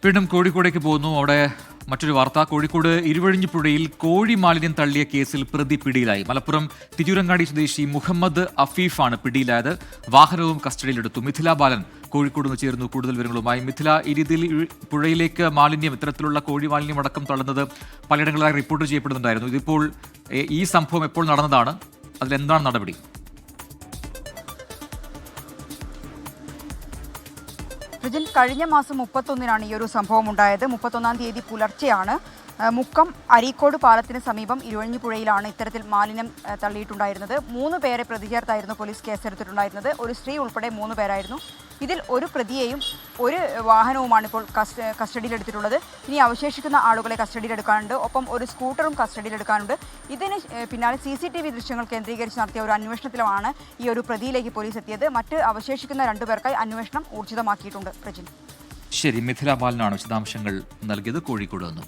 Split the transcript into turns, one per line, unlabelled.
വീണ്ടും കോഴിക്കോടേക്ക് പോകുന്നു. അവിടെ മറ്റൊരു വാർത്ത. കോഴിക്കോട് ഇരുവഴിഞ്ഞിപ്പുഴയിൽ കോഴി മാലിന്യം തള്ളിയ കേസിൽ പ്രതി പിടിയിലായി. മലപ്പുറം തിരൂരങ്ങാടി സ്വദേശി മുഹമ്മദ് അഫീഫാണ് പിടിയിലായത്. വാഹനവും കസ്റ്റഡിയിലെടുത്തു. മിഥില ബാലൻ കോഴിക്കോട് നിന്ന് ചേർന്നു കൂടുതൽ വിവരങ്ങളുമായി. മിഥില, ഈ രീതിയിൽ പുഴയിലേക്ക് മാലിന്യം, ഇത്തരത്തിലുള്ള കോഴി മാലിന്യം അടക്കം തള്ളുന്നത് പലയിടങ്ങളിലായി റിപ്പോർട്ട് ചെയ്യപ്പെടുന്നുണ്ടായിരുന്നു. ഇതിപ്പോൾ ഈ സംഭവം എപ്പോൾ നടന്നതാണ്? അതിലെന്താണ് നടപടി?
റിജിൻ, കഴിഞ്ഞ മാസം 31-നാണ് ഈ ഒരു സംഭവം ഉണ്ടായത്. 31-ാം തീയതി പുലർച്ചെയാണ് മുക്കം അരീക്കോട് പാലത്തിന് സമീപം ഇരുവഴിഞ്ഞിപ്പുഴയിലാണ് ഇത്തരത്തിൽ മാലിന്യം തള്ളിയിട്ടുണ്ടായിരുന്നത്. 3 പേരെ പ്രതി ചേർത്തായിരുന്നു പോലീസ് കേസെടുത്തിട്ടുണ്ടായിരുന്നത്. ഒരു സ്ത്രീ ഉൾപ്പെടെ 3 പേരായിരുന്നു. ഇതിൽ ഒരു പ്രതിയെയും ഒരു വാഹനവുമാണ് ഇപ്പോൾ കസ്റ്റഡിയിലെടുത്തിട്ടുള്ളത്. ഇനി അവശേഷിക്കുന്ന ആളുകളെ കസ്റ്റഡിയിലെടുക്കാനുണ്ട്. ഒപ്പം ഒരു സ്കൂട്ടറും കസ്റ്റഡിയിലെടുക്കാനുണ്ട്. ഇതിന് പിന്നാലെ CCTV ദൃശ്യങ്ങൾ കേന്ദ്രീകരിച്ച് നടത്തിയ ഒരു അന്വേഷണത്തിലാണ് ഈ ഒരു പ്രതിയിലേക്ക് പോലീസ് എത്തിയത്. മറ്റ് അവശേഷിക്കുന്ന 2 പേർക്കായി അന്വേഷണം ഊർജിതമാക്കിയിട്ടുണ്ട്. പ്രജിൻ,
ശരി, മിഥില ബാലനാണ് വിശദാംശങ്ങൾ നൽകിയത് കോഴിക്കോട് നിന്നും.